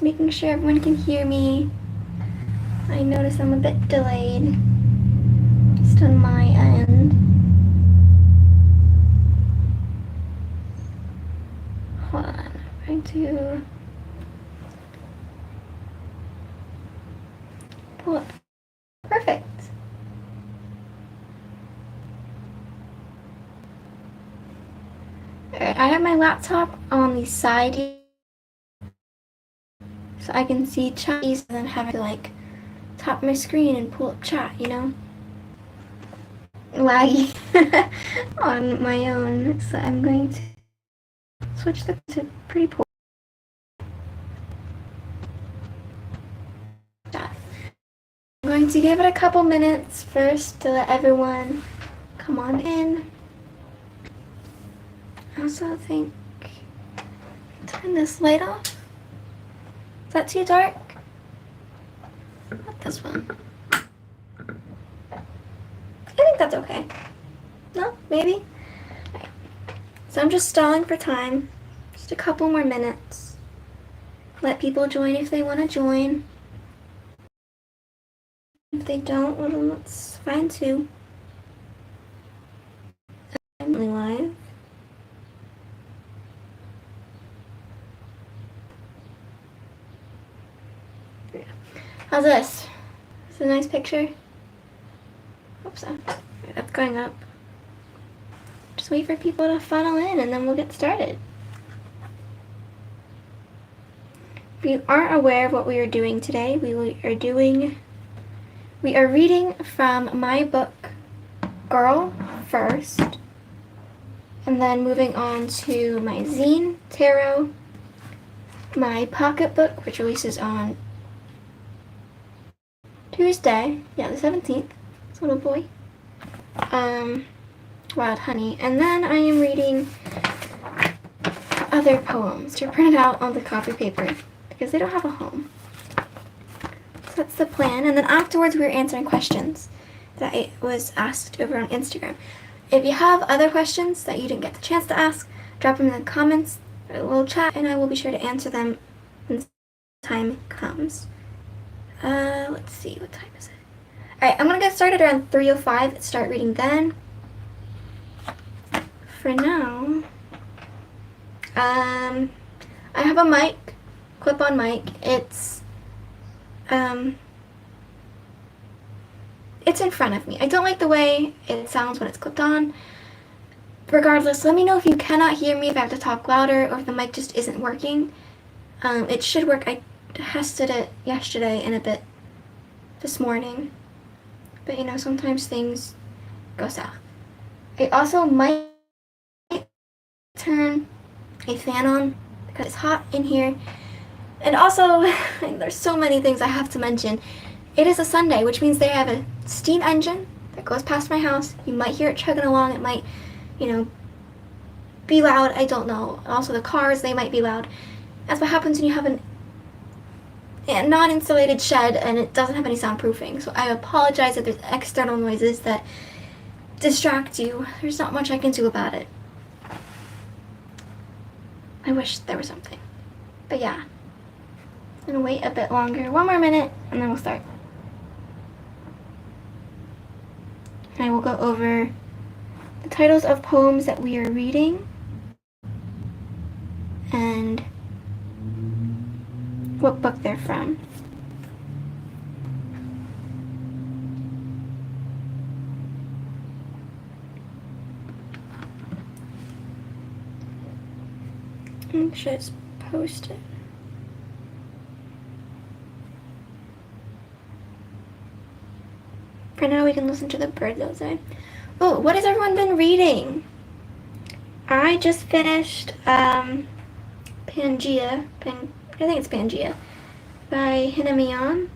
Just making sure everyone can hear me. I notice I'm a bit delayed, just on my end. Hold on, I'm going to pull up. Perfect. Alright, I have my laptop on the side so I can see chat easier than having to like tap my screen and pull up chat, you know? Laggy on my own, so I'm going to switch that to pretty poor chat. I'm going to give it a couple minutes first to let everyone come on in. I also think turn this light off. Is that too dark? Not this one. I think that's okay. No? Maybe? Right. So I'm just stalling for time. Just a couple more minutes. Let people join if they want to join. If they don't, well then that's fine too. I'm really live. How's this? Is it a nice picture? Hope so. That's going up. Just wait for people to funnel in and then we'll get started. If you aren't aware of what we are doing today, we are reading from my book, Girl First, and then moving on to my zine, Tarot, my pocketbook, which releases on Tuesday, the 17th, this little boy, Wild Honey, and then I am reading other poems to print out on the copy paper, because they don't have a home. So that's the plan, and then afterwards we're answering questions that I was asked over on Instagram. If you have other questions that you didn't get the chance to ask, drop them in the comments, or a little chat, and I will be sure to answer them when time comes. Let's see, what time is it? Alright, I'm gonna get started around 3:05, start reading then. For now, I have a mic, clip-on mic. It's in front of me. I don't like the way it sounds when it's clipped on. Regardless, let me know if you cannot hear me, if I have to talk louder, or if the mic just isn't working. It should work. I tested it yesterday and a bit this morning. But you know, sometimes things go south. I also might turn a fan on because it's hot in here. And also, there's so many things I have to mention. It is a Sunday, which means they have a steam engine that goes past my house. You might hear it chugging along. It might, you know, be loud. I don't know. Also, the cars, they might be loud. That's what happens when you have a non-insulated shed and it doesn't have any soundproofing. So I apologize if there's external noises that distract you. There's not much I can do about it. I wish there was something. But yeah. I'm gonna wait a bit longer. One more minute and then we'll start. And I will go over the titles of poems that we are reading and what book they're from. Make sure it's posted. For now, we can listen to the birds outside. Oh, what has everyone been reading? I just finished Pangea. I think it's Pangea by Hinamion.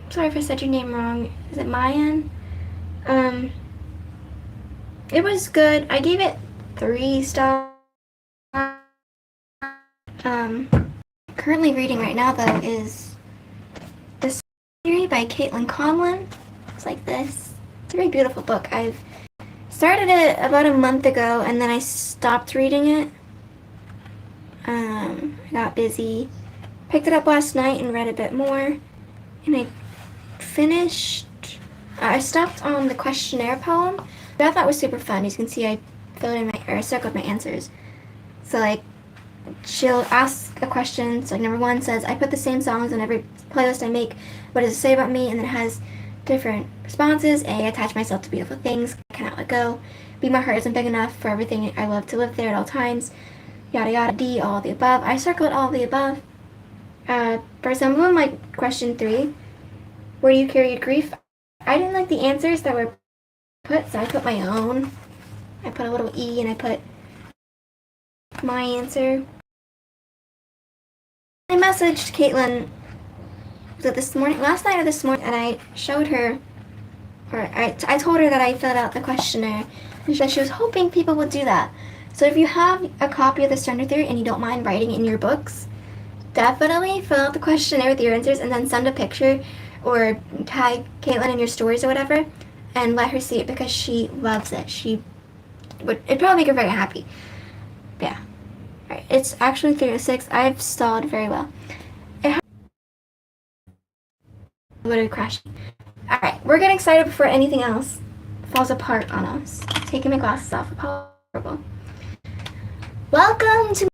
Sorry if I said your name wrong. Is it Mayan? It was good. I gave it 3 stars. Currently reading right now though is this series by Caitlin Conlon. It's like this. It's a very beautiful book. I've started it about a month ago and then I stopped reading it. I got busy picked it up last night and read a bit more, and I finished. I stopped on the questionnaire poem, but I thought it was super fun. As you can see, I filled in I circled my answers. So like, she'll ask a question. So like number 1 says, I put the same songs on every playlist I make. What does it say about me? And then it has different responses. A, attach myself to beautiful things. Cannot let go. B, my heart isn't big enough for everything I love to live there at all times. Yada yada. D, all of the above. I circled all of the above. For example, like question 3, where do you carry your grief? I didn't like the answers that were put, so I put my own. I put a little E and I put my answer. I messaged Caitlin, was it last night or this morning, and I showed her, or I told her that I filled out the questionnaire, and she said she was hoping people would do that. So if you have a copy of the Surrender Theory and you don't mind writing it in your books, definitely fill out the questionnaire with your answers and then send a picture or tag Caitlin in your stories or whatever and let her see it because she loves it. It'd probably make her very happy. Yeah. Alright, it's actually 3:06. I've stalled very well. Literally crashing. Alright, we're getting started before anything else falls apart on us. Taking my glasses off. Horrible. Welcome to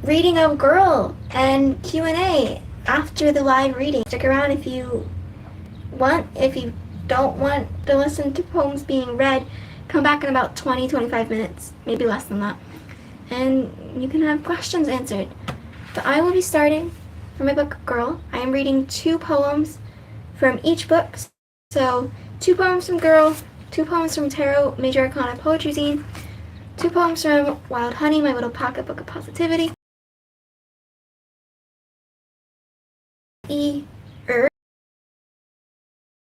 reading of Girl and Q&A after the live reading. Stick around if you want. If you don't want to listen to poems being read, come back in about 20-25 minutes, maybe less than that, and you can have questions answered. So I will be starting from my book Girl. I am reading 2 poems from each book. So 2 poems from Girl, 2 poems from Tarot Major Arcana Poetry Zine, 2 poems from Wild Honey, my little pocket book of positivity.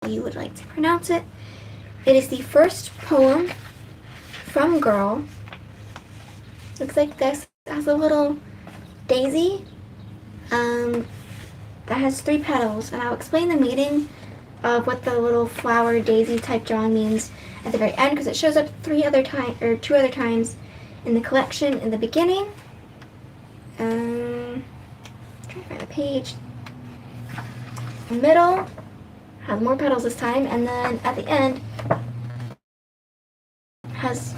You would like to pronounce it. It is the first poem from Girl. Looks like this. It has a little daisy that has 3 petals, and I'll explain the meaning of what the little flower daisy type drawing means at the very end because it shows up 2 other times in the collection in the beginning. Trying to find the page. The middle has more petals this time, and then at the end has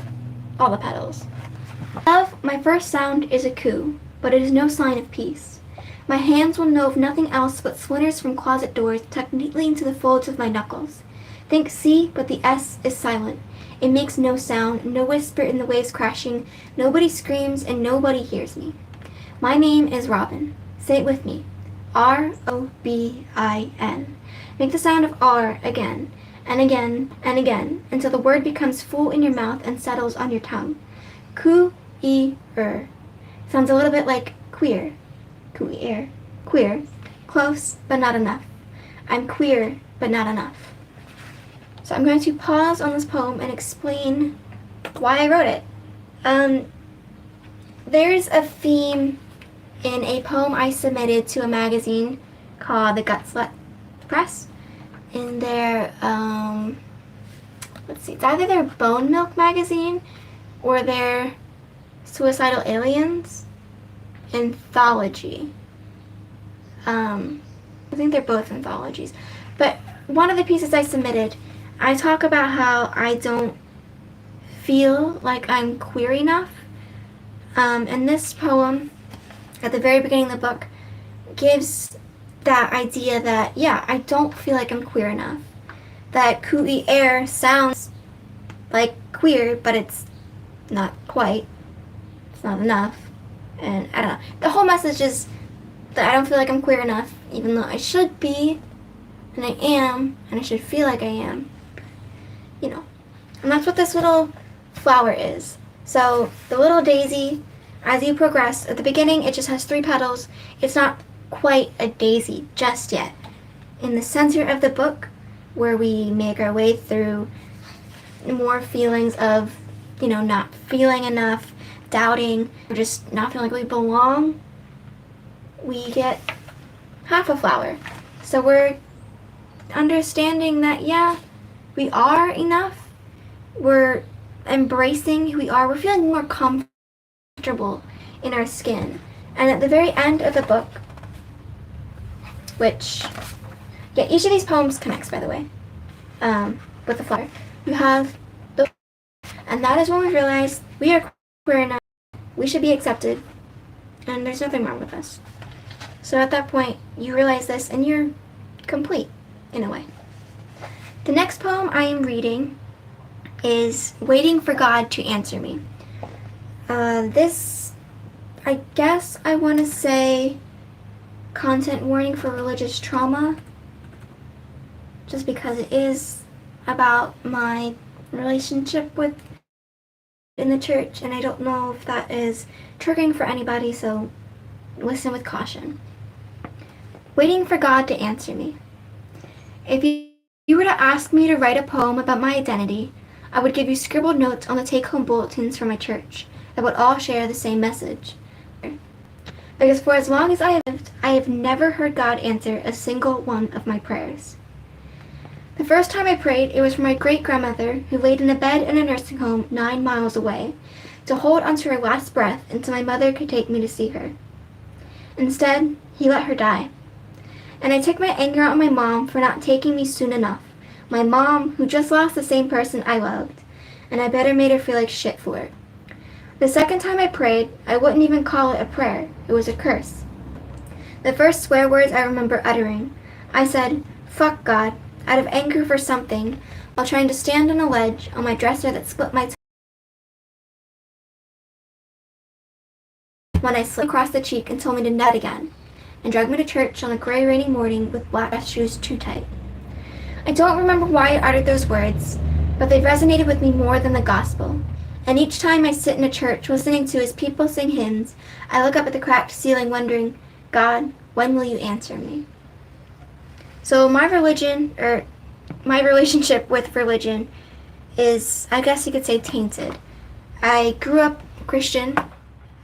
all the petals. Love, my first sound is a coo, but it is no sign of peace. My hands will know of nothing else but splinters from closet doors tucked neatly into the folds of my knuckles. Think C, but the S is silent. It makes no sound, no whisper in the waves crashing, nobody screams, and nobody hears me. My name is Robin. Say it with me. R-O-B-I-N. Make the sound of R again, and again, and again, until the word becomes full in your mouth and settles on your tongue. Coo-e-er. Sounds a little bit like queer. Coo-e-er. Queer. Close, but not enough. I'm queer, but not enough. So I'm going to pause on this poem and explain why I wrote it. There's a theme in a poem I submitted to a magazine called The Gutslut Press. In their, let's see, it's either their Bone Milk magazine or their Suicidal Aliens anthology. I think they're both anthologies. But one of the pieces I submitted, I talk about how I don't feel like I'm queer enough. And this poem, at the very beginning of the book, gives that idea that, yeah, I don't feel like I'm queer enough. That coo-e-er sounds like queer, but it's not quite. It's not enough. And I don't know. The whole message is that I don't feel like I'm queer enough, even though I should be, and I am, and I should feel like I am. You know. And that's what this little flower is. So the little daisy, as you progress, at the beginning it just has 3 petals. It's not quite a daisy just yet. In the center of the book, where we make our way through more feelings of, you know, not feeling enough, doubting, or just not feeling like we belong, we get half a flower. So we're understanding that, yeah, we are enough. We're embracing who we are. We're feeling more comfortable in our skin. And at the very end of the book, which, yeah, each of these poems connects, by the way, with the flower. You have the, and that is when we realize we are queer enough, we should be accepted, and there's nothing wrong with us. So at that point, you realize this, and you're complete, in a way. The next poem I am reading is Waiting for God to Answer Me. This, I guess I want to say content warning for religious trauma, just because it is about my relationship with in the church, and I don't know if that is triggering for anybody, so listen with caution. Waiting for God to answer me. If you were to ask me to write a poem about my identity, I would give you scribbled notes on the take-home bulletins from my church that would all share the same message. Because for as long as I have lived, I have never heard God answer a single one of my prayers. The first time I prayed, it was for my great-grandmother who laid in a bed in a nursing home 9 miles away to hold onto her last breath until my mother could take me to see her. Instead, he let her die. And I took my anger out on my mom for not taking me soon enough. My mom, who just lost the same person I loved, and I better made her feel like shit for it. The second time I prayed, I wouldn't even call it a prayer. It was a curse. The first swear words I remember uttering. I said, "Fuck God," out of anger for something, while trying to stand on a ledge on my dresser that split my when I slipped across the cheek and told me to nut again, and dragged me to church on a gray rainy morning with black dress shoes too tight. I don't remember why I uttered those words, but they resonated with me more than the gospel. And each time I sit in a church listening to his people sing hymns, I look up at the cracked ceiling wondering, God, when will you answer me? So my relationship with religion is, I guess you could say, tainted. I grew up Christian,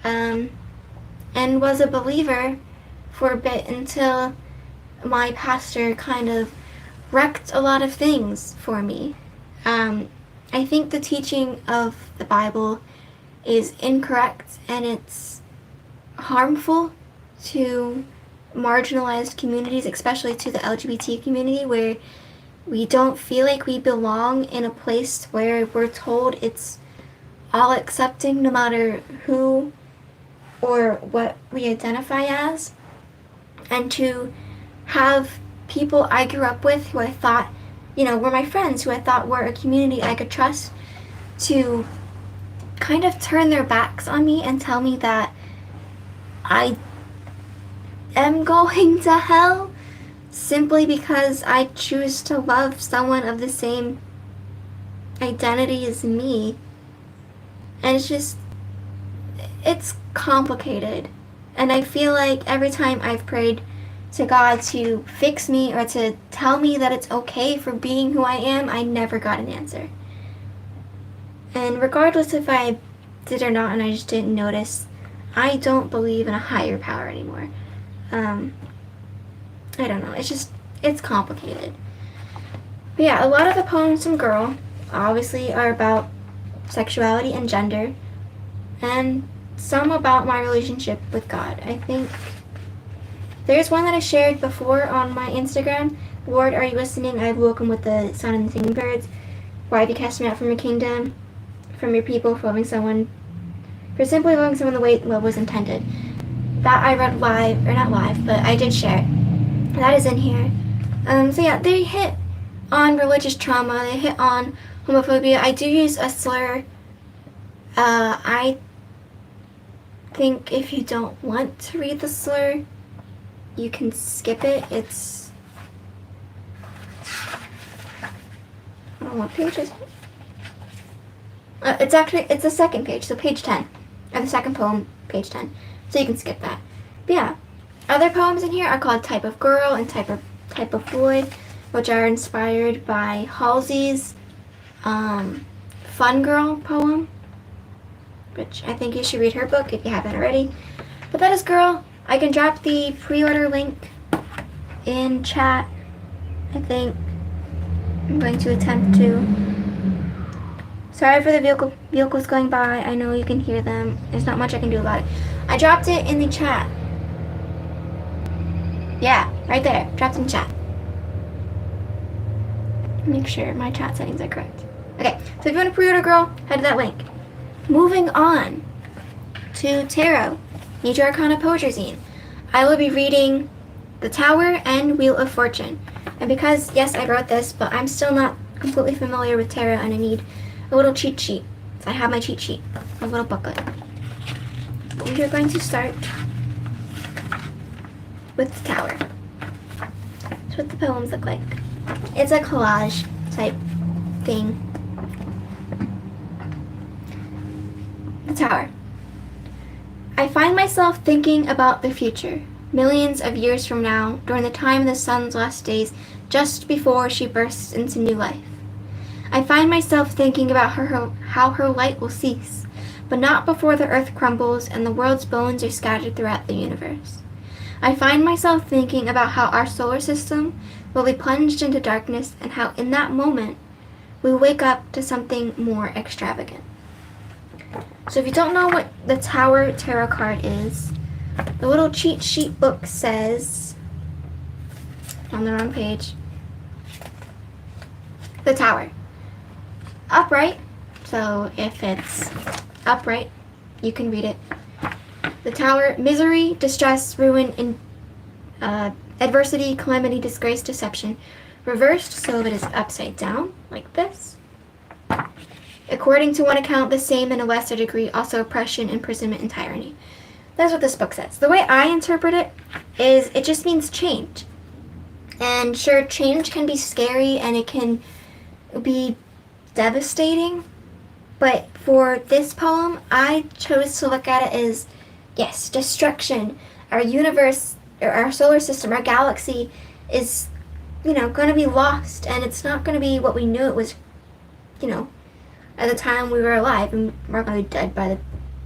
and was a believer for a bit until my pastor kind of wrecked a lot of things for me. I think the teaching of the Bible is incorrect, and it's harmful to marginalized communities, especially to the LGBT community, where we don't feel like we belong in a place where we're told it's all accepting no matter who or what we identify as. And to have people I grew up with who I thought, were my friends, who I thought were a community I could trust, to kind of turn their backs on me and tell me that I am going to hell simply because I choose to love someone of the same identity as me. And it's complicated. And I feel like every time I've prayed to God to fix me or to tell me that it's okay for being who I am, I never got an answer. And regardless if I did or not and I just didn't notice, I don't believe in a higher power anymore. I don't know, it's complicated. But yeah, a lot of the poems from Girl obviously are about sexuality and gender, and some about my relationship with God. I think there's one that I shared before on my Instagram. Lord, are you listening? I have woken with the sound of the singing birds. Why have you cast me out from your kingdom, from your people, for simply loving someone the way love was intended? That I read live, or not live, but I did share it. That is in here. So yeah, they hit on religious trauma. They hit on homophobia. I do use a slur. I think if you don't want to read the slur, you can skip it. It's, I don't know what page is it? It's the second page, so page 10. Or the second poem, page 10. So you can skip that. But yeah, other poems in here are called Type of Girl and Type of Boy, which are inspired by Halsey's Fun Girl poem, which I think you should read her book if you haven't already. But that is Girl. I can drop the pre-order link in chat. I think I'm going to attempt to. Sorry for the vehicles going by. I know you can hear them. There's not much I can do about it. I dropped it in the chat. Yeah. Right there, dropped in chat. Make sure my chat settings are correct. Okay, so if you want to pre-order, girl, head to that link. Moving on to Tarot, Major Arcana Poetry Zine. I will be reading The Tower and Wheel of Fortune. And because, yes, I wrote this, but I'm still not completely familiar with tarot and I need a little cheat sheet. So I have my cheat sheet, a little booklet. But we are going to start with The Tower. That's what the poems look like. It's a collage type thing. The Tower. I find myself thinking about the future, millions of years from now, during the time of the sun's last days, just before she bursts into new life. I find myself thinking about how her light will cease, but not before the earth crumbles and the world's bones are scattered throughout the universe. I find myself thinking about how our solar system will be plunged into darkness and how in that moment we wake up to something more extravagant. So if you don't know what the Tower Tarot card is, the little cheat sheet book says, on the wrong page, the Tower. Upright, so if it's upright, you can read it. The Tower, misery, distress, ruin, adversity, calamity, disgrace, deception. Reversed, so it is upside down, like this. According to one account, the same in a lesser degree, also oppression, imprisonment, and tyranny. That's what this book says. The way I interpret it is it just means change. And sure, change can be scary and it can be devastating, but for this poem, I chose to look at it as, yes, destruction. Our universe, or our solar system, our galaxy is, going to be lost, and it's not going to be what we knew it was, at the time we were alive, and we're going to be dead by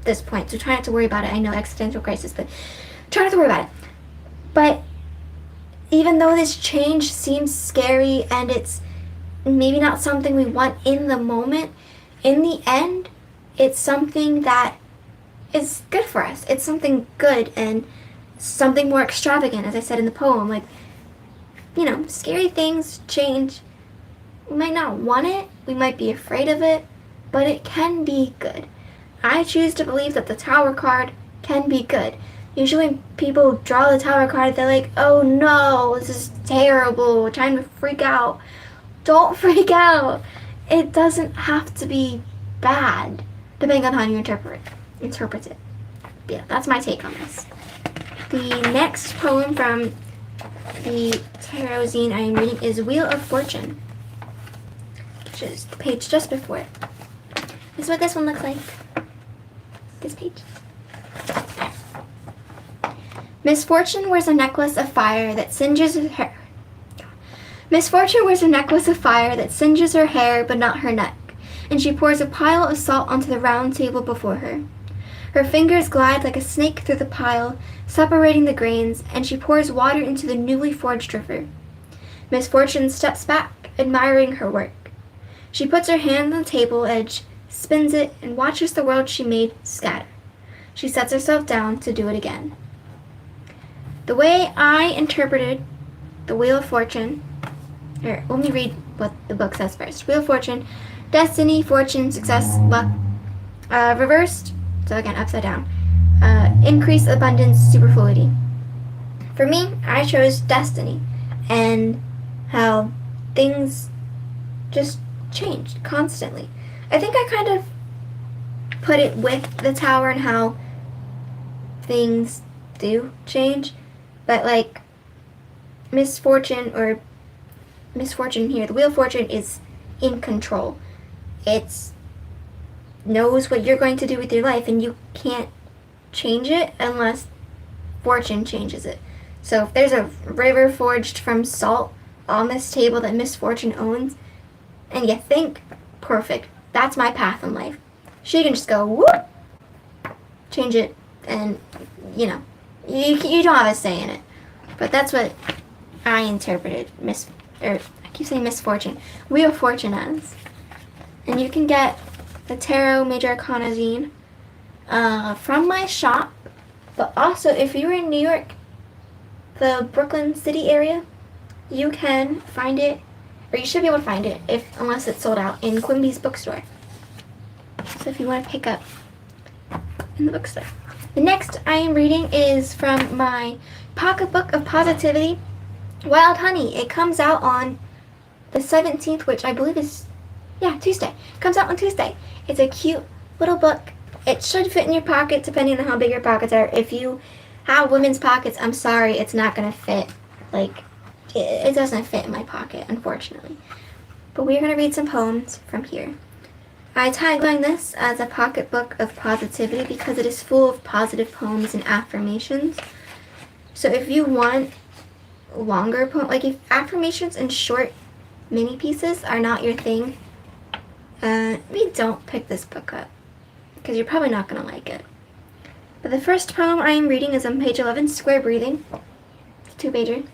this point. So try not to worry about it. I know, existential crisis, but try not to worry about it. But even though this change seems scary and it's maybe not something we want in the moment, in the end, it's something that is good for us. It's something good and something more extravagant, as I said in the poem. Like, scary things change. We might not want it, we might be afraid of it, but it can be good. I choose to believe that the Tower card can be good. Usually when people draw the Tower card, they're like, oh no, this is terrible, time to freak out. Don't freak out. It doesn't have to be bad, depending on how you interpret it. But yeah, that's my take on this. The next poem from the tarot zine I am reading is Wheel of Fortune, which is the page just before it. This is what this one looks like. This page. Misfortune wears a necklace of fire that singes her hair. Misfortune wears a necklace of fire that singes her hair but not her neck, and she pours a pile of salt onto the round table before her. Her fingers glide like a snake through the pile, separating the grains, and she pours water into the newly forged river. Misfortune steps back, admiring her work. She puts her hand on the table edge, spins it, and watches the world she made scatter. She sets herself down to do it again. The way I interpreted the Wheel of Fortune, or let me read what the book says first. Wheel of Fortune, destiny, fortune, success, luck. Reversed, so again, upside down. Increase, abundance, superfluity. For me, I chose destiny and how things just changed constantly. I think I kind of put it with the Tower and how things do change, but like misfortune here, the Wheel of Fortune is in control. It knows what you're going to do with your life, and you can't change it unless fortune changes it. So if there's a river forged from salt on this table that misfortune owns, and you think, perfect, that's my path in life, she can just go, whoop, change it, and, you don't have a say in it. But that's what I interpreted I keep saying misfortune, Wheel of Fortune as. And you can get the Tarot Major Arcana zine from my shop, but also if you're in New York, the Brooklyn City area, you can find it, or you should be able to find it, unless it's sold out, in Quimby's bookstore. So if you want to pick up in the bookstore. The next I am reading is from my Pocketbook of Positivity, Wild Honey. It comes out on the 17th, which I believe is, Tuesday. It comes out on Tuesday. It's a cute little book. It should fit in your pocket, depending on how big your pockets are. If you have women's pockets, I'm sorry, it's not going to fit. Like, it doesn't fit in my pocket, unfortunately. But we're going to read some poems from here. I tagline this as a pocketbook of positivity because it is full of positive poems and affirmations. So if you want longer poems, like if affirmations and short mini pieces are not your thing, maybe don't pick this book up because you're probably not going to like it. But the first poem I am reading is on page 11, Square Breathing. It's a 2-pager.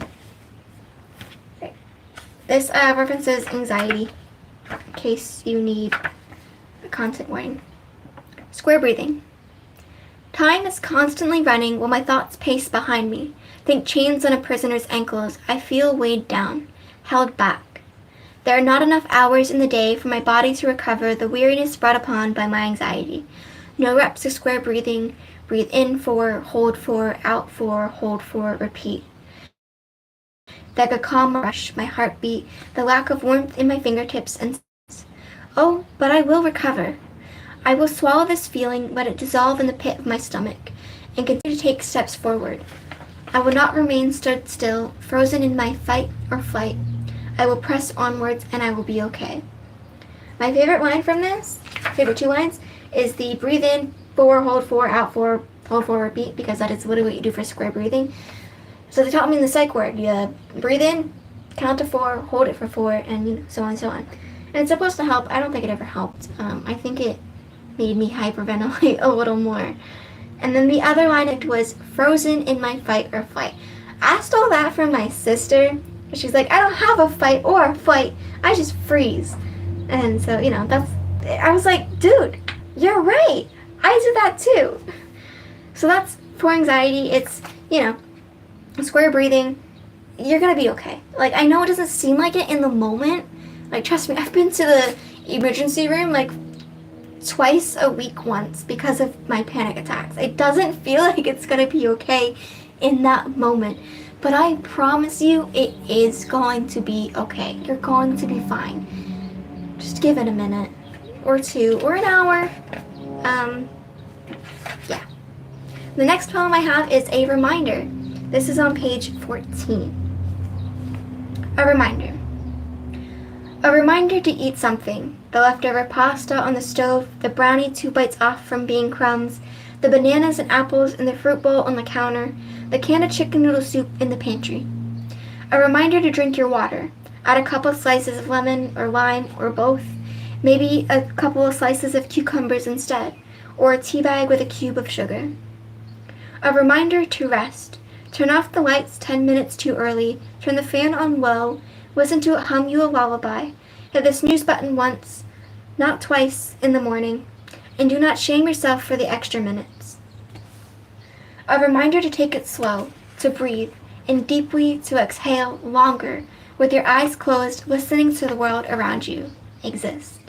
Okay. This references anxiety, in case you need a content warning. Square breathing. Time is constantly running while my thoughts pace behind me. Think chains on a prisoner's ankles. I feel weighed down, held back. There are not enough hours in the day for my body to recover the weariness brought upon by my anxiety. No reps of square breathing. Breathe in 4, hold 4, out 4, hold 4, repeat. Like a calm rush, my heartbeat, the lack of warmth in my fingertips, and oh, but I will recover. I will swallow this feeling, let it dissolve in the pit of my stomach, and continue to take steps forward. I will not remain stood still, frozen in my fight or flight. I will press onwards, and I will be okay. My favorite line from this, favorite 2 lines, is the breathe in 4, hold 4, out 4, hold 4, repeat, because that is literally what you do for square breathing. So they taught me in the psych ward, you breathe in, count to 4, hold it for 4, and so on and so on. And it's supposed to help. I don't think it ever helped. I think it made me hyperventilate a little more. And then the other line was frozen in my fight or flight. I stole that from my sister. She's like, I don't have a fight or a flight. I just freeze. And so, I was like, dude, you're right. I do that too. So that's for anxiety. It's, square breathing. You're going to be okay. Like, I know it doesn't seem like it in the moment. Like, trust me, I've been to the emergency room, like, twice a week once because of my panic attacks. It doesn't feel like it's going to be okay in that moment. But I promise you, it is going to be okay. You're going to be fine. Just give it a minute or 2 or an hour. The next poem I have is a reminder. This is on page 14. A reminder. A reminder to eat something. The leftover pasta on the stove, the brownie 2 bites off from being crumbs, the bananas and apples in the fruit bowl on the counter, the can of chicken noodle soup in the pantry. A reminder to drink your water. Add a couple slices of lemon or lime or both. Maybe a couple of slices of cucumbers instead, or a tea bag with a cube of sugar. A reminder to rest. Turn off the lights 10 minutes too early, turn the fan on low, listen to it hum you a lullaby, hit the snooze button once, not twice, in the morning, and do not shame yourself for the extra minutes. A reminder to take it slow, to breathe, and deeply to exhale longer, with your eyes closed, listening to the world around you exist.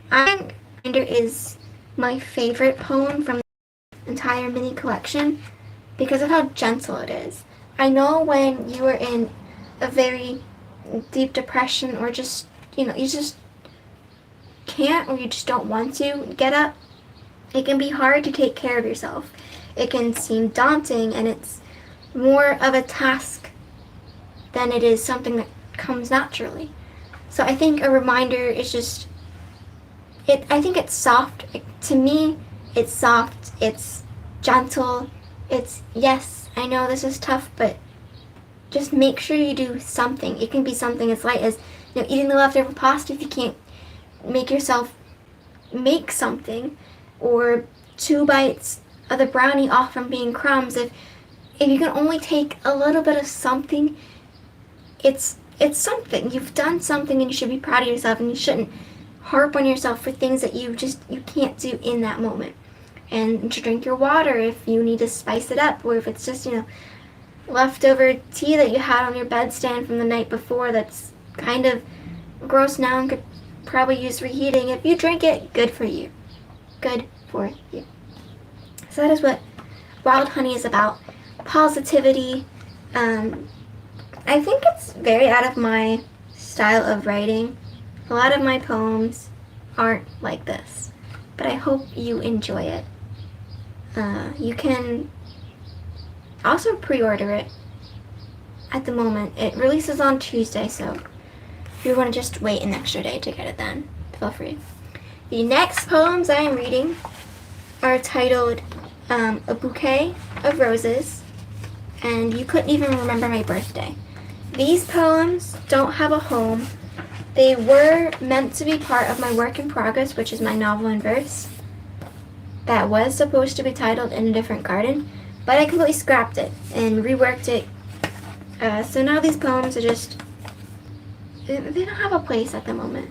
I think Reminder is my favorite poem from the entire mini collection because of how gentle it is. I know when you are in a very deep depression or just, you just can't or you just don't want to get up, it can be hard to take care of yourself. It can seem daunting and it's more of a task than it is something that comes naturally. So I think a reminder is just, I think it's soft. To me, it's soft, it's gentle, it's, yes, I know this is tough, but just make sure you do something. It can be something as light as, eating the leftover pasta if you can't make yourself make something, or 2 bites of the brownie off from being crumbs. If you can only take a little bit of something, it's something. You've done something and you should be proud of yourself, and you shouldn't harp on yourself for things that you can't do in that moment. and to drink your water if you need to spice it up, or if it's just, leftover tea that you had on your bedstand from the night before that's kind of gross now and could probably use reheating. If you drink it, good for you. Good for you. So that is what Wild Honey is about. Positivity. I think it's very out of my style of writing. A lot of my poems aren't like this, but I hope you enjoy it. You can also pre-order it at the moment. It releases on Tuesday, so if you want to just wait an extra day to get it then, feel free. The next poems I am reading are titled A Bouquet of Roses and You Couldn't Even Remember My Birthday. These poems don't have a home. They were meant to be part of my work in progress, which is my novel in verse. That was supposed to be titled In a Different Garden, but I completely scrapped it and reworked it. So now these poems are just, they don't have a place at the moment.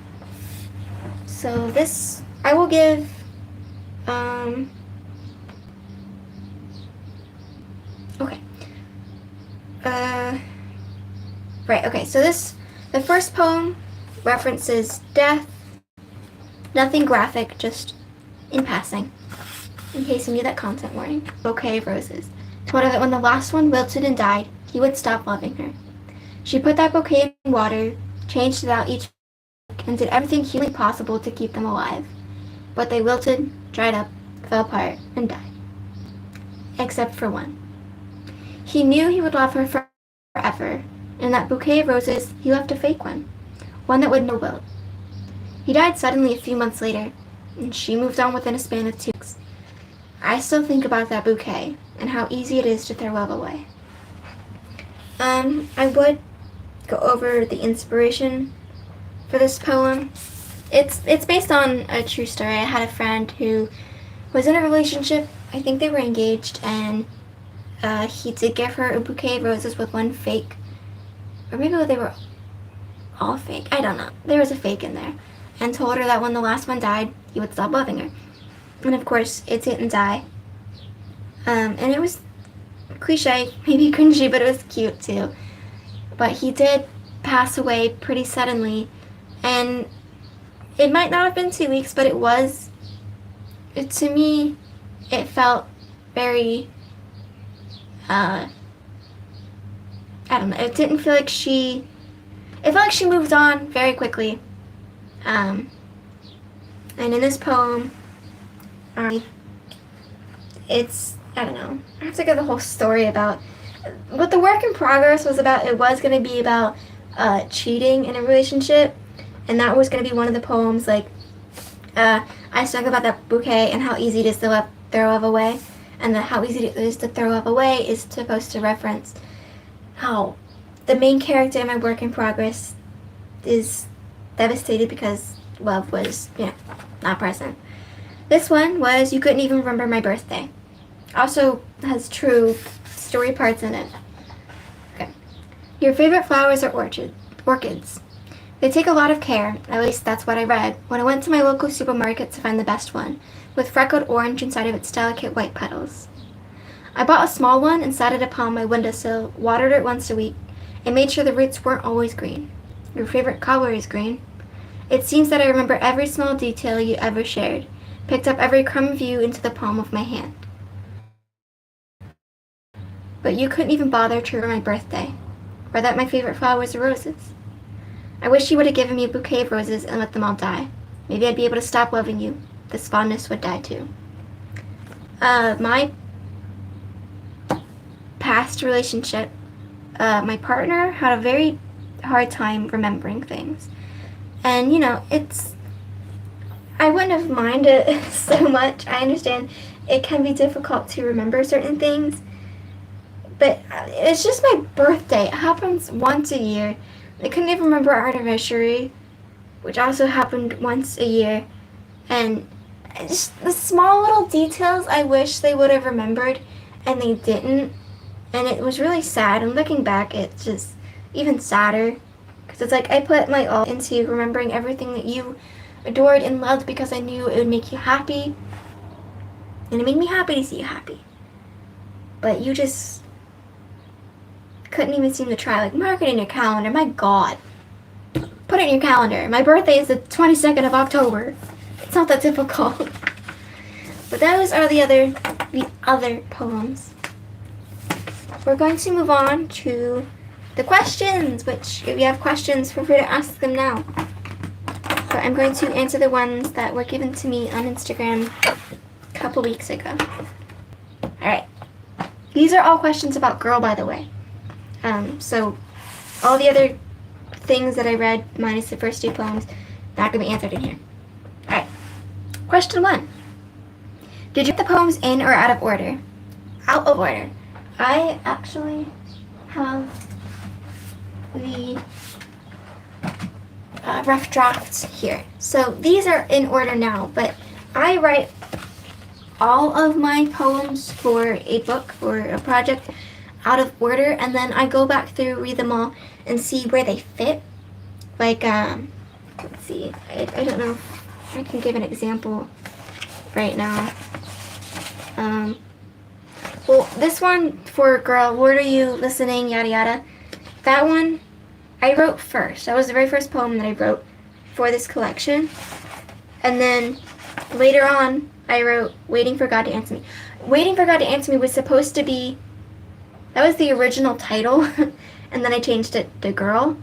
So this, I will give, okay. Right, okay, so the first poem references death, nothing graphic, just in passing, in case you need that content warning. Bouquet of Roses. Told her that when the last one wilted and died, he would stop loving her. She put that bouquet in water, changed it out each week, and did everything humanly possible to keep them alive. But they wilted, dried up, fell apart, and died. Except for one. He knew he would love her forever. In that bouquet of roses, he left a fake one that would never wilt. He died suddenly a few months later, and she moved on within a span of 2 weeks. I still think about that bouquet and how easy it is to throw love away. I would go over the inspiration for this poem. It's based on a true story. I had a friend who was in a relationship. I think they were engaged, and he did give her a bouquet of roses with one fake. Or maybe they were all fake. I don't know. There was a fake in there. And told her that when the last one died, he would stop loving her. And of course, it didn't die. And it was cliche, maybe cringy, but it was cute too. But he did pass away pretty suddenly. And it might not have been 2 weeks, but it was. To me, it felt very... I don't know, it didn't feel like it felt like she moved on very quickly. And in this poem, it's, I don't know, I have to get the whole story about what the work in progress was about. It was going to be about cheating in a relationship, and that was going to be one of the poems. Like, I sang about that bouquet and how easy it is to throw love away, and how easy it is to throw love away is supposed to reference how the main character in my work in progress is devastated because love was, not present. This one was You Couldn't Even Remember My Birthday. Also has true story parts in it. Okay. Your favorite flowers are orchids. They take a lot of care, at least that's what I read, when I went to my local supermarket to find the best one, with freckled orange inside of its delicate white petals. I bought a small one and sat it upon my windowsill, watered it once a week, and made sure the roots weren't always green. Your favorite color is green. It seems that I remember every small detail you ever shared, picked up every crumb of you into the palm of my hand. But you couldn't even bother to remember my birthday, or that my favorite flowers are roses. I wish you would have given me a bouquet of roses and let them all die. Maybe I'd be able to stop loving you. This fondness would die too. My past relationship, my partner had a very hard time remembering things. And, I wouldn't have minded so much. I understand it can be difficult to remember certain things. But it's just my birthday. It happens once a year. I couldn't even remember our anniversary, which also happened once a year. And just the small little details I wish they would have remembered, and they didn't. And it was really sad. And looking back, it's just even sadder. Because it's like I put my all into remembering everything that you adored and loved because I knew it would make you happy. And it made me happy to see you happy. But you just couldn't even seem to try. Like, mark it in your calendar. My God. Put it in your calendar. My birthday is the 22nd of October. It's not that difficult. But those are the other poems. We're going to move on to the questions, which if you have questions, feel free to ask them now. But I'm going to answer the ones that were given to me on Instagram a couple weeks ago. Alright. These are all questions about Girl, by the way. So all the other things that I read, minus the first 2 poems, not going to be answered in here. Alright. Question 1. Did you get the poems in or out of order? Out of order. I actually have the rough drafts here. So these are in order now, but I write all of my poems for a book or a project out of order, and then I go back through, read them all, and see where they fit. Like, let's see, I don't know if I can give an example right now. Well, this one for Girl, what are you listening, yada yada, that one I wrote first. That was the very first poem that I wrote for this collection. And then later on, I wrote Waiting for God to Answer Me. Waiting for God to Answer Me was supposed to be, that was the original title, and then I changed it to Girl.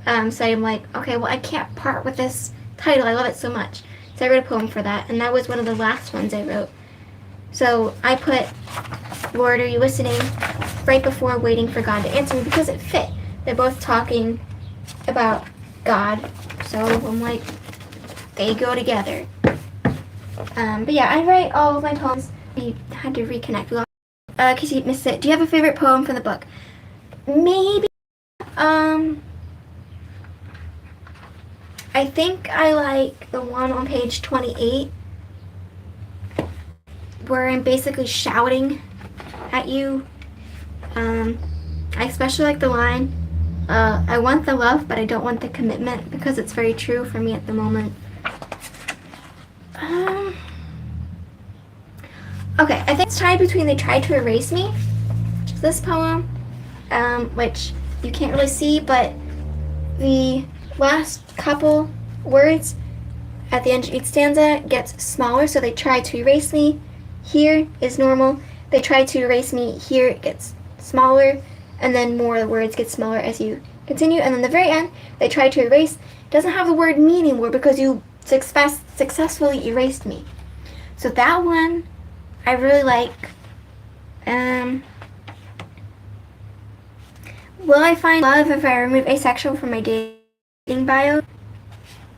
So I'm like, okay, well, I can't part with this title. I love it so much. So I wrote a poem for that, and that was one of the last ones I wrote. So I put, Lord, are you listening, right before Waiting for God to Answer Me, because it fit. They're both talking about God, so I'm like, they go together. But yeah, I write all of my poems. We had to reconnect. In case you missed it, do you have a favorite poem from the book? Maybe, I think I like the one on page 28, where I'm basically shouting at you. I especially like the line, I want the love, but I don't want the commitment, because it's very true for me at the moment. Okay, I think it's tied between They Tried to Erase Me, which is this poem, which you can't really see, but the last couple words at the end of each stanza gets smaller, so they tried to erase me. Here is normal. They tried to erase me. Here it gets smaller, and then more words get smaller as you continue. And then the very end, they tried to erase, doesn't have the word me anymore because you successfully erased me. So that one I really like. Will I find love if I remove asexual from my dating bio?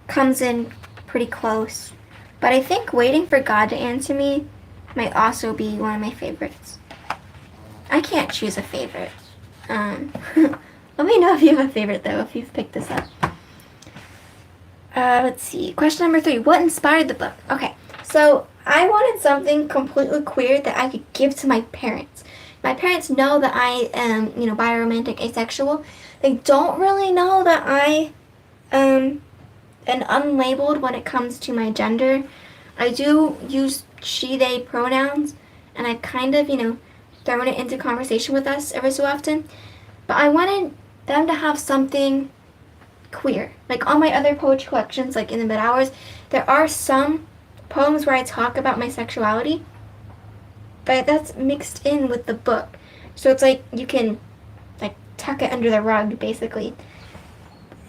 Comes in pretty close. But I think Waiting for God to Answer Me might also be one of my favorites. I can't choose a favorite. Let me know if you have a favorite, though, if you've picked this up. Let's see. Question number 3. What inspired the book? Okay, so I wanted something completely queer that I could give to my parents. My parents know that I am, biromantic, asexual. They don't really know that I am unlabeled when it comes to my gender. I do use she, they pronouns, and I've kind of, thrown it into conversation with us every so often. But I wanted them to have something queer. Like on my other poetry collections, like in the mid-hours, there are some poems where I talk about my sexuality, but that's mixed in with the book. So it's like you can tuck it under the rug, basically.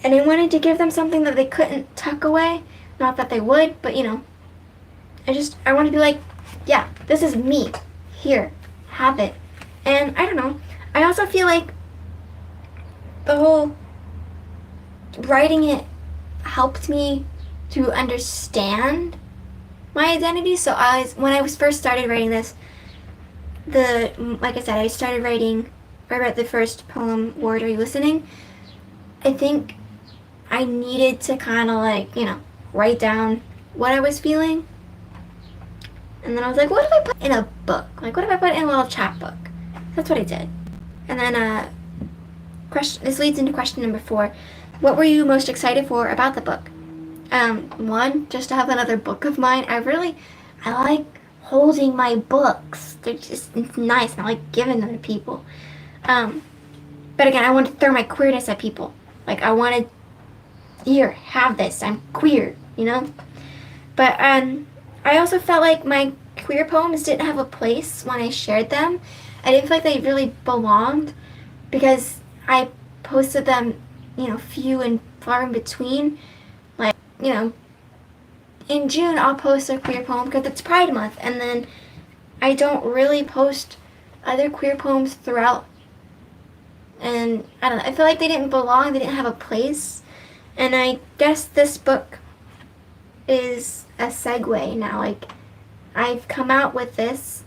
And I wanted to give them something that they couldn't tuck away. Not that they would, but I want to be like, yeah, this is me. Here, have it. And I don't know. I also feel like the whole writing it helped me to understand my identity. So when I first started writing this, like I said, I started writing, I read the first poem, Word, Are You Listening? I think I needed to kind of write down what I was feeling. And then I was like, what if I put in a book? What if I put in a little chapbook? That's what I did. And then this leads into question number 4. What were you most excited for about the book? One, just to have another book of mine. I like holding my books. They're just, it's nice. And I like giving them to people. But again, I wanted to throw my queerness at people. Like, I wanted, here, have this. I'm queer, you know? But I also felt like my queer poems didn't have a place when I shared them. I didn't feel like they really belonged because I posted them, few and far in between. Like, in June I'll post a queer poem because it's Pride Month, and then I don't really post other queer poems throughout. And I don't know, I feel like they didn't belong, they didn't have a place. And I guess this book is a segue now. Like, I've come out with this,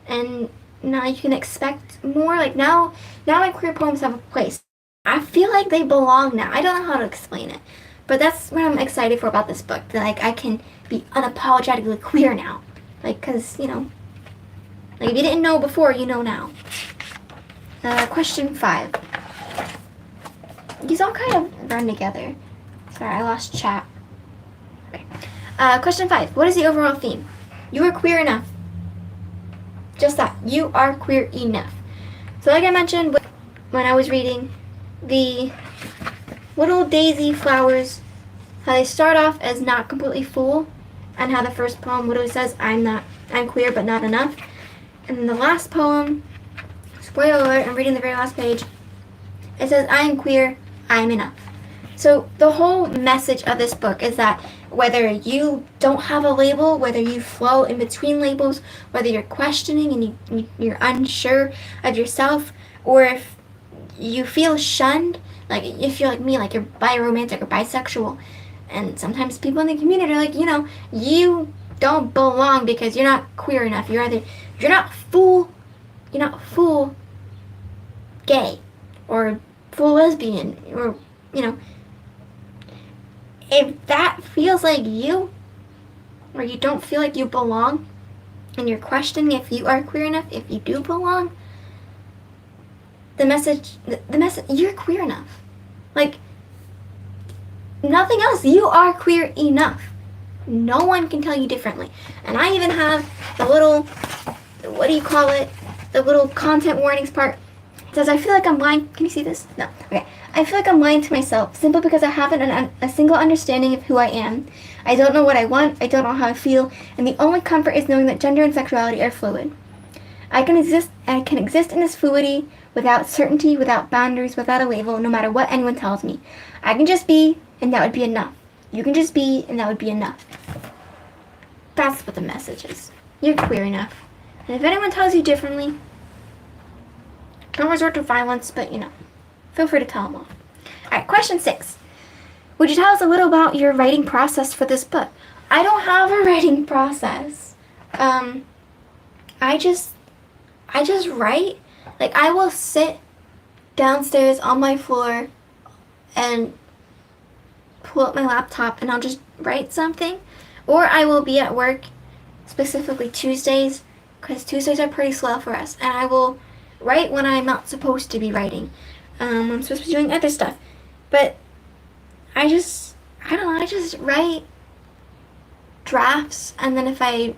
and now you can expect more. Like, now my queer poems have a place. I feel like they belong now. I don't know how to explain it, but that's what I'm excited for about this book. That, like, I can be unapologetically queer now. Like, because, like, if you didn't know before, you know now. Question 5. These all kind of run together. Sorry, I lost chat. Okay. Question 5. What is the overall theme? You are queer enough. Just that. You are queer enough. So like I mentioned when I was reading, the little daisy flowers, how they start off as not completely full, and how the first poem literally says, I'm queer but not enough. And then the last poem, spoiler alert, I'm reading the very last page, it says, I am queer, I am enough. So the whole message of this book is that whether you don't have a label, whether you flow in between labels, whether you're questioning and you're unsure of yourself, or if you feel shunned, like if you're like me, like you're biromantic or bisexual, and sometimes people in the community are like, you don't belong because you're not queer enough. You're not full gay or full lesbian, or if that feels like you, or you don't feel like you belong, and you're questioning if you are queer enough, if you do belong, the message, you're queer enough. Like, nothing else, you are queer enough. No one can tell you differently. And I even have the little, the little content warnings part. It says, I feel like I'm lying. Can you see this? No. Okay. I feel like I'm lying to myself simply because I haven't a single understanding of who I am. I don't know what I want. I don't know how I feel. And the only comfort is knowing that gender and sexuality are fluid. I can exist in this fluidity without certainty, without boundaries, without a label, no matter what anyone tells me. I can just be, and that would be enough. You can just be, and that would be enough. That's what the message is. You're queer enough. And if anyone tells you differently, don't resort to violence, but, feel free to tell them off. Alright, question 6. Would you tell us a little about your writing process for this book? I don't have a writing process. I just write. Like, I will sit downstairs on my floor and pull up my laptop and I'll just write something. Or I will be at work, specifically Tuesdays, because Tuesdays are pretty slow for us, and I will write when I'm not supposed to be writing. I'm supposed to be doing other stuff. But I just write drafts, and then if I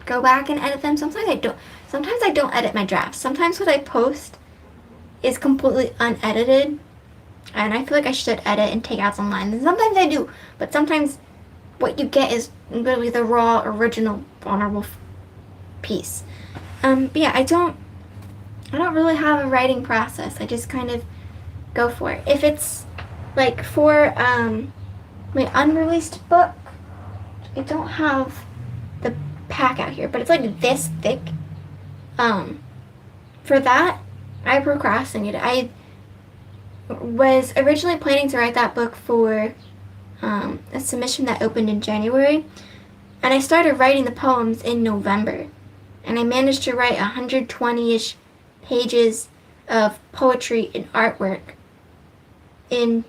go back and edit them, sometimes I don't edit my drafts. Sometimes what I post is completely unedited, and I feel like I should edit and take out some lines. And sometimes I do, but sometimes what you get is literally the raw, original, vulnerable piece. But yeah, I don't really have a writing process. I just kind of go for it. If it's like for my unreleased book, I don't have the pack out here, but it's like this thick. For that, I procrastinated. I was originally planning to write that book for a submission that opened in January, and I started writing the poems in November, and I managed to write 120-ish pages of poetry and artwork in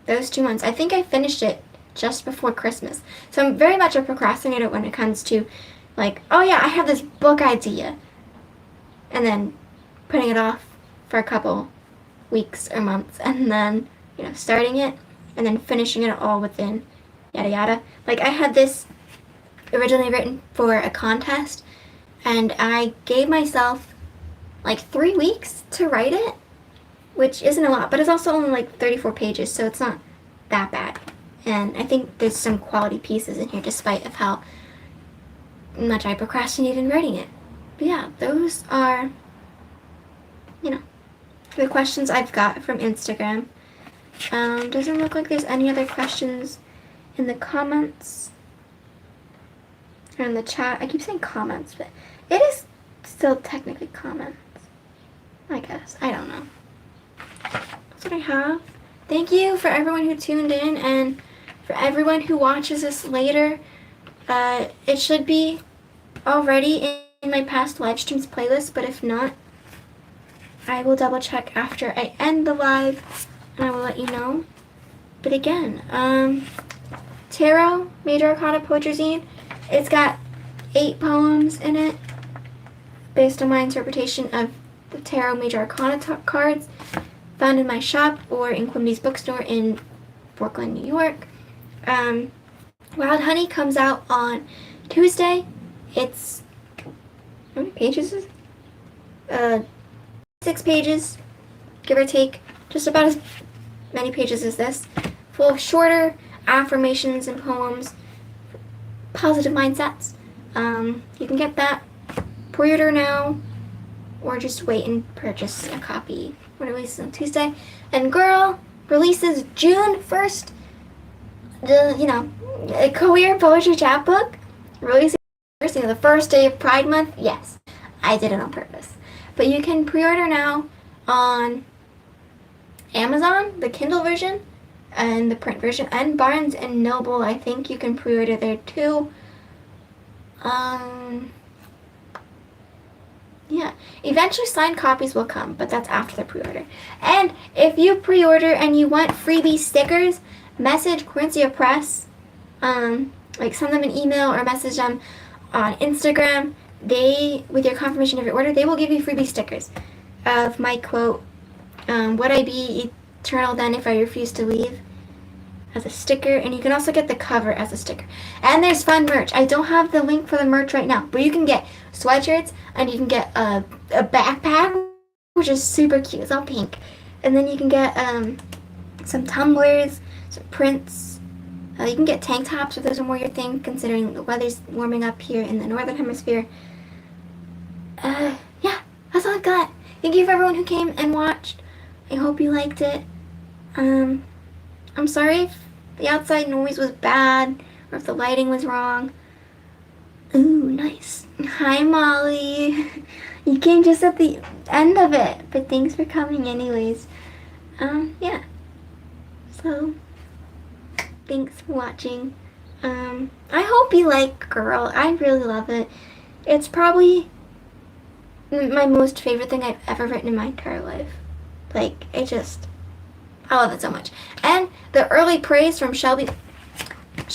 those 2 months. I think I finished it just before Christmas. So I'm very much a procrastinator when it comes to, like, oh yeah, I have this book idea, and then putting it off for a couple weeks or months, and then, starting it, and then finishing it all within yada yada. Like, I had this originally written for a contest, and I gave myself like 3 weeks to write it, which isn't a lot, but it's also only like 34 pages, so it's not that bad. And I think there's some quality pieces in here despite of how much I procrastinated in writing it. But yeah, those are, the questions I've got from Instagram. Doesn't look like there's any other questions in the comments or in the chat. I keep saying comments, but it is still technically comments, I guess. I don't know. That's what I have. Thank you for everyone who tuned in, and for everyone who watches this later. It should be already in my past live streams playlist, but if not, I will double check after I end the live, and I will let you know. But again, Tarot Major Arcana Poetry Zine. It's got 8 poems in it, based on my interpretation of the Tarot Major Arcana cards, found in my shop or in Quimby's bookstore in Brooklyn, New York. Wild Honey comes out on Tuesday. It's, how many pages is it? 6 pages, give or take, just about as many pages as this, full of shorter affirmations and poems, positive mindsets. You can get that pre-order now, or just wait and purchase a copy when it releases on Tuesday. And Girl releases June 1st, a queer poetry chapbook, releasing the first day of Pride Month. Yes, I did it on purpose. But you can pre-order now on Amazon, the Kindle version, and the print version, and Barnes & Noble. I think you can pre-order there too. Yeah. Eventually signed copies will come, but that's after the pre-order. And if you pre-order and you want freebie stickers, message Corinthia Press. Send them an email or message them on Instagram. With your confirmation of your order, they will give you freebie stickers of my quote, "Would I be eternal then if I refuse to leave?" as a sticker, and you can also get the cover as a sticker. And there's fun merch. I don't have the link for the merch right now, but you can get sweatshirts, and you can get a backpack, which is super cute. It's all pink. And then you can get some tumblers, some prints. You can get tank tops if those are more your thing, considering the weather's warming up here in the northern hemisphere. Yeah, that's all I've got. Thank you for everyone who came and watched. I hope you liked it. I'm sorry if the outside noise was bad or if the lighting was wrong. Ooh, nice. Hi, Molly. You came just at the end of it, but thanks for coming anyways. Yeah. So, thanks for watching. I hope you like Girl. I really love it. It's probably my most favorite thing I've ever written in my entire life. I love it so much. And the early praise from Shelby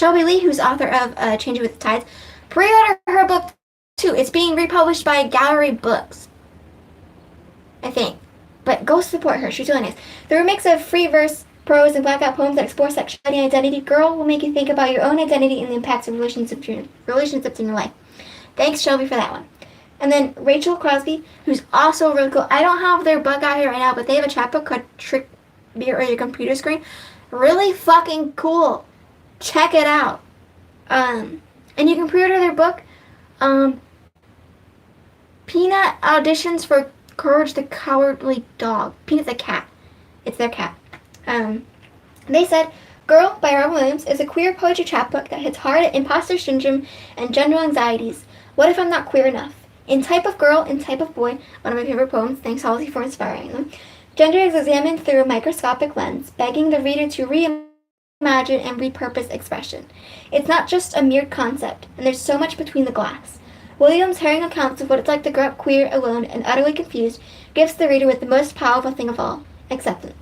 Lee, who's author of Changing with the Tides. Pre-order her book too. It's being republished by Gallery Books, I think. But go support her. She's really nice. The remix of free verse, prose, and blackout poems that explore sexuality and identity. Girl will make you think about your own identity and the impacts of relationships in your life. Thanks, Shelby, for that one. And then Rachel Crosby, who's also really cool. I don't have their book out here right now, but they have a chapbook called Trick Beer or Your Computer Screen. Really fucking cool. Check it out. And you can pre-order their book. Peanut auditions for Courage the Cowardly Dog. Peanut the cat. It's their cat. They said, Girl by Robin Williams is a queer poetry chapbook that hits hard at imposter syndrome and general anxieties. What if I'm not queer enough? In Type of Girl and Type of Boy, one of my favorite poems, thanks Halsey for inspiring them, gender is examined through a microscopic lens, begging the reader to reimagine and repurpose expression. It's not just a mere concept, and there's so much between the glass. Williams' harrowing accounts of what it's like to grow up queer, alone, and utterly confused gifts the reader with the most powerful thing of all, acceptance.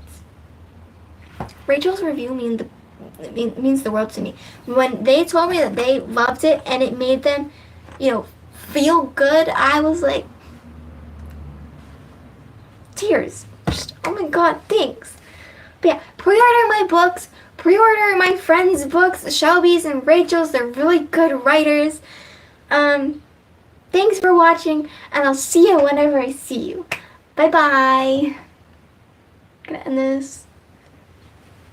Rachel's review means the world to me. When they told me that they loved it and it made them, feel good, I was like, tears. Just, oh my god, thanks. But yeah, pre-order my books, Pre-order my friends' books, Shelby's and Rachel's. They're really good writers. Thanks for watching, and I'll see you whenever I see you. Bye-bye. Gonna end this.